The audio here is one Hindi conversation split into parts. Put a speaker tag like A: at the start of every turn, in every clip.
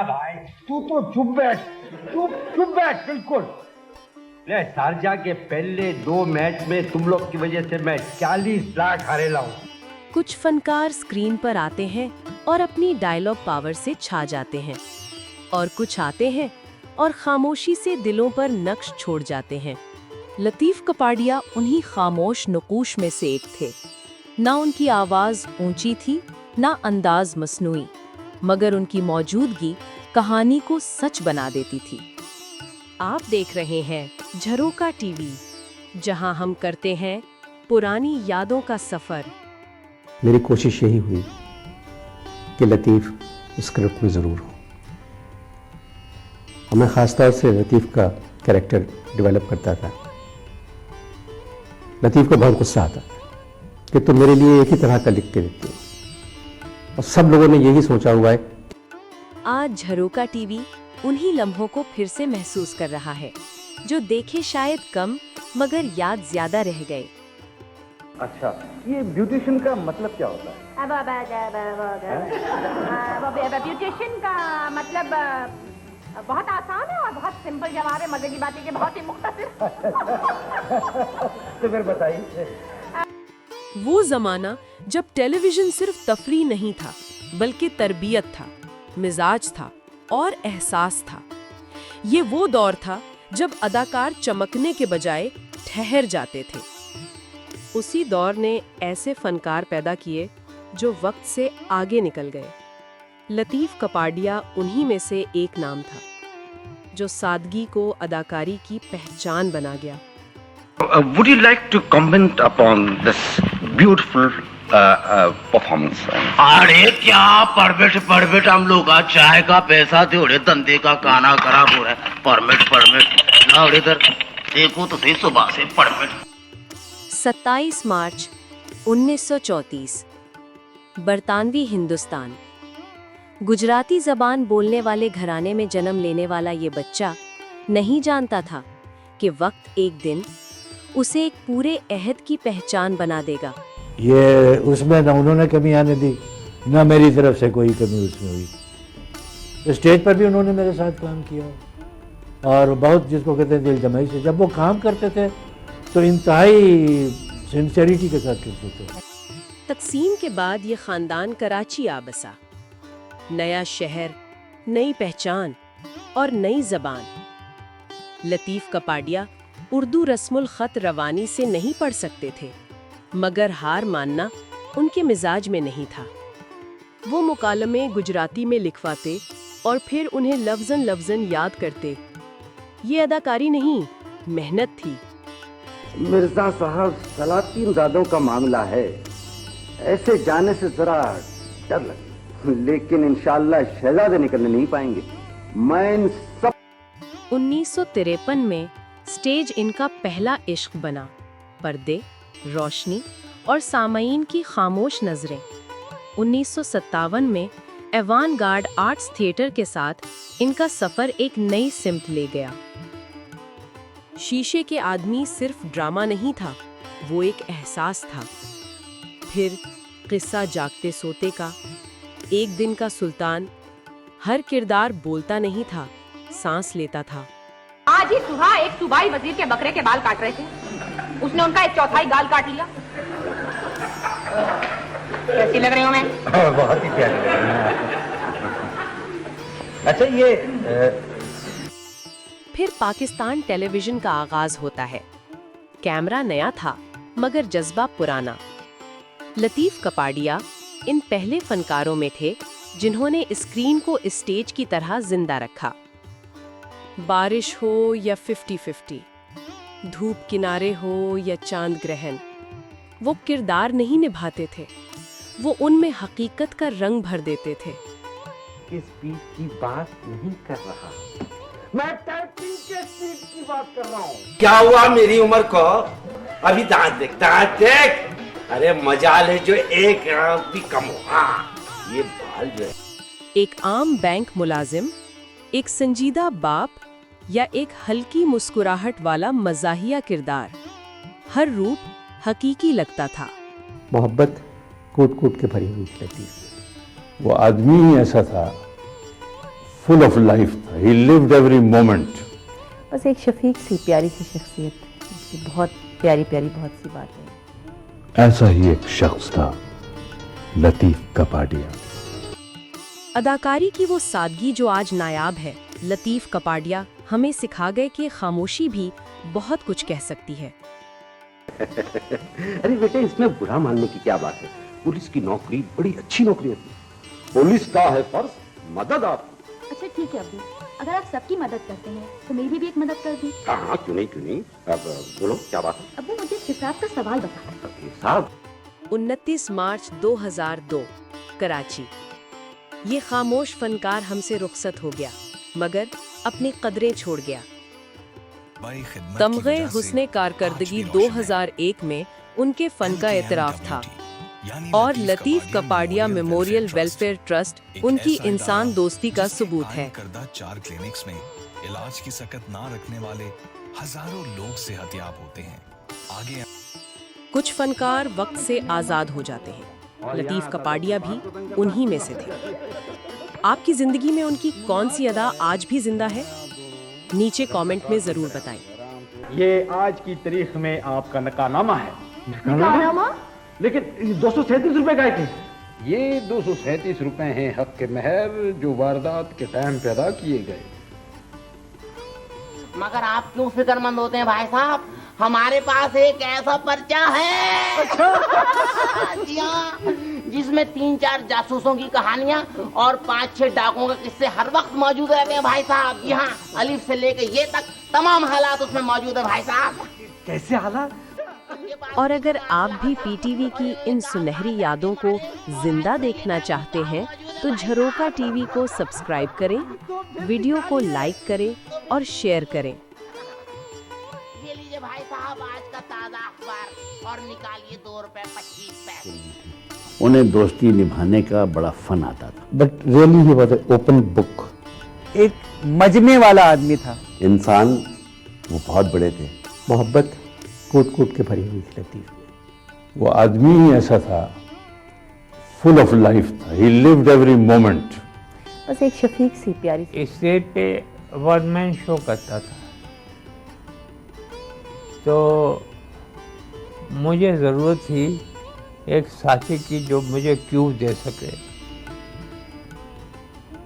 A: भाई तू तो चुप बैठ, चुप बैठ बिल्कुल। ले शारजा के पहले 2 मैच में तुम लोग की वजह से मैं 40 लाख हारेला हूँ।
B: कुछ फनकार स्क्रीन पर आते हैं और अपनी डायलॉग पावर से छा जाते हैं, और कुछ आते हैं और खामोशी से दिलों पर नक्श छोड़ जाते हैं। लतीफ कपाड़िया उन्हीं खामोश नकूश में से एक थे। ना उनकी आवाज़ ऊंची थी, ना अंदाज मसनूई, मगर उनकी मौजूदगी कहानी को सच बना देती थी। आप देख रहे हैं झरोका टीवी, जहां हम करते हैं पुरानी यादों का सफर।
C: मेरी कोशिश यही हुई कि लतीफ़ स्क्रिप्ट में ज़रूर हो, और मैं ख़ासतौर से लतीफ़ का कैरेक्टर डेवलप करता था। लतीफ़ को बहुत गुस्सा आता था कि तुम मेरे लिए एक ही तरह का लिख के देते हो, और सब लोगों ने यही सोचा हुआ है।
B: आज झरोका टीवी उन्हीं लम्हों को फिर से महसूस कर रहा है, जो देखे शायद कम मगर याद ज्यादा रह गए।
D: अच्छा, ये ब्यूटिशियन का मतलब क्या होता है?
E: ब्यूटिशियन का मतलब बहुत आसान है और बहुत सिंपल जवाब है। मजे की बात है कि बहुत ही मुख्तसर।
D: तो फिर बताइए।
B: वो जमाना जब टेलीविजन सिर्फ तफरी नहीं था, बल्कि तरबियत था, मिजाज था और एहसास था। ये वो दौर था जब अदाकार चमकने के बजाय ठहर जाते थे। उसी दौर ने ऐसे फनकार पैदा किए जो वक्त से आगे निकल गए। लतीफ कपाड़िया उन्हीं में से एक नाम था, जो सादगी को अदाकारी की पहचान बना गया।
F: Would you like to comment upon this beautiful performance?
G: अरे क्या परमिट हम लोग का चाय का पैसा थे, धंधे का काना खराब हो रहा है। परमिट ना इधर देखो तो सही, सुबह से परमिट।
B: 27 मार्च 1934, बरतानवी हिंदुस्तान। गुजराती जबान बोलने वाले घराने में जन्म लेने वाला ये बच्चा नहीं जानता था कि वक्त एक दिन उसे एक पूरे अहद की पहचान बना देगा।
H: ये उसमें ना उन्होंने कमी आने दी, ना मेरी तरफ से कोई कमी उसमें हुई। स्टेज पर भी उन्होंने मेरे साथ काम किया, और बहुत जिसको कहते हैं दिल जमाई से। जब वो काम करते थे तो इंतहाई सिंसियरिटी के साथ करते थे।
B: तकसीम के बाद ये खानदान कराची आ बसा। नया शहर, नई पहचान और नई जबान। लतीफ कपाड़िया उर्दू रस्मुल खत रवानी से नहीं पढ़ सकते थे, मगर हार मानना उनके मिजाज में नहीं था। वो मुकालमे गुजराती में लिखवाते और फिर उन्हें लफ्ज़न लफ्ज़न याद करते। ये अदाकारी नहीं, मेहनत थी।
D: मिर्जा साहब, सलातीन ज़ादों का मामला है, ऐसे जाने से जरा डर लगे, लेकिन इंशाअल्लाह शहजादे निकलने नहीं पाएंगे। मैं इन सब
B: 1953 में स्टेज इनका पहला इश्क बना। पर्दे, रोशनी और सामईन की खामोश नजरें। 1957 में एवान गार्ड आर्ट्स थिएटर के साथ इनका सफर एक नई सिमत ले गया। शीशे के आदमी सिर्फ ड्रामा नहीं था, वो एक एहसास था। फिर किस्सा जागते सोते का, एक दिन का सुल्तान। हर किरदार बोलता नहीं था, सांस लेता था।
E: आज ही सुबह एक सूबाई वजीर के बकरे के बाल काट रहे थे, उसने उनका 1/4 गाल काट लिया। कैसी लग रही हूँ मैं?
D: बहुत ही प्यारी लग रही हैं। अच्छा, ये
B: फिर पाकिस्तान टेलीविजन का आगाज होता है। कैमरा नया था, मगर जज्बा पुराना। लतीफ कपाड़िया इन पहले फनकारों में थे जिन्होंने स्क्रीन को स्टेज की तरह जिंदा रखा। बारिश हो या 50-50, धूप किनारे हो या चांद ग्रहण, वो किरदार नहीं निभाते थे, वो उनमें हकीकत का रंग भर देते थे।
D: इस स्पीड की बात नहीं कर रहा, मैं टाइपिंग के स्पीड की बात कर रहा हूँ।
G: क्या हुआ मेरी उम्र को? अभी दांत देख। अरे मजाल है जो एक भी कम हो। हाँ, ये बाल जो है।
B: एक आम बैंक मुलाजिम, एक संजीदा बाप या एक हल्की मुस्कुराहट वाला मज़ाहिया किरदार, हर रूप हकीकी लगता था।
C: मोहब्बत कूट कूट के भरी हुई रहती थी। वो आदमी ही ऐसा था, फुल ऑफ लाइफ था, ही लिव्ड एवरी मोमेंट।
I: बस एक शफीक सी प्यारी सी शख्सियत, उसकी बहुत प्यारी प्यारी बहुत सी बातें।
C: ऐसा ही एक शख्स था लतीफ कपाडिया।
B: अदाकारी की वो सादगी जो आज नायाब है, लतीफ कपाडिया हमें सिखा गए कि खामोशी भी बहुत कुछ कह सकती है।
D: अरे बेटे, इसमें बुरा मानने की क्या बात है? पुलिस की नौकरी बड़ी अच्छी नौकरी होती है। पुलिस का है फर्ज मदद आपकी।
E: अच्छा ठीक है अब्बू, अगर आप सबकी मदद करते हैं तो मेरी भी एक मदद कर दी।
D: हाँ, क्यों नहीं। अब बोलो क्या बात है?
E: अब्बू मुझे हिसाब का सवाल बता।
D: साहब,
B: 29 मार्च 2002 कराची। ये खामोश फनकार हमसे रुखसत हो गया, मगर अपनी कदरें छोड़ गया। तमगे हुस्ने कारकर्दगी 2001 में उनके फन का एतराफ था और Latif Kapadia memorial welfare trust उनकी इंसान दोस्ती का सबूत है।
J: 4 क्लिनिक्स में इलाज की सकत ना रखने वाले हजारों लोग सेहतयाब होते हैं। आगे
B: कुछ फनकार वक्त से आजाद हो जाते हैं, लतीफ कपाडिया भी उन्हीं में से थे। आपकी जिंदगी में उनकी कौन सी अदा आज भी जिंदा है? नीचे कमेंट में जरूर बताएं।
A: ये आज की तारीख में आपका नकानामा है।
E: नकानामा?
A: लेकिन 237 रुपए का थे।
K: ये 237 रुपए हैं हक के महर जो वारदात के टाइम पे अदा किए गए।
G: मगर आप क्यों फिक्रमंद होते हैं भाई साहब? हमारे पास एक ऐसा पर्चा है जी हाँ, जिसमें 3-4 जासूसों की कहानियां और 5-6 डाकुओं के किस्से हर वक्त मौजूद रहते हैं भाई साहब। जी हाँ, अलिफ से लेकर ये तक तमाम हालात उसमें मौजूद है भाई साहब।
A: कैसे हालात?
B: और अगर आप भी पीटीवी की इन सुनहरी यादों को जिंदा देखना चाहते हैं तो झरोका टीवी को सब्सक्राइब करें, वीडियो को लाइक करें और शेयर करें।
G: ये लीजिए भाई साहब आज का ताजा अखबार और निकालिए 2 रुपए 25 पैसे।
D: उन्हें दोस्ती निभाने का बड़ा फन आता था।
C: But really he was an open book.
L: एक मजमे वाला आदमी था।
D: इंसान वो बहुत बड़े थे।
C: मोहब्बत कूट कूट के भरी हुई थी लतीफ में। वो आदमी ही ऐसा था, फुल ऑफ लाइफ था, ही लिव्ड एवरी मोमेंट।
I: बस एक शफीक सी प्यारी सी।
L: स्टेज पे वन मैन शो करता था, तो मुझे ज़रूरत थी एक साथी की जो मुझे क्यूब दे सके।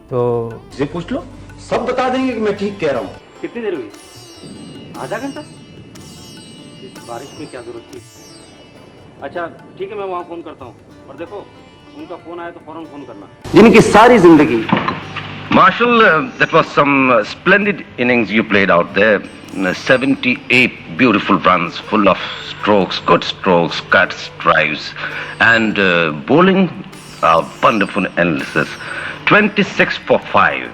L: तो
D: से पूछ लो, सब बता देंगे कि मैं ठीक कह रहा हूँ।
A: कितनी देर हुई? आधा घंटा? इस बारिश में क्या जरूरत थी? अच्छा ठीक है, मैं वहाँ फोन करता हूँ। और देखो, उनका फोन आया तो फौरन फोन करना।
D: जिनकी सारी जिंदगी
F: Marshall, that was some splendid innings you played out there. 78 beautiful runs, full of strokes, good strokes, cuts, drives, and bowling, wonderful analysis. 26 for 5.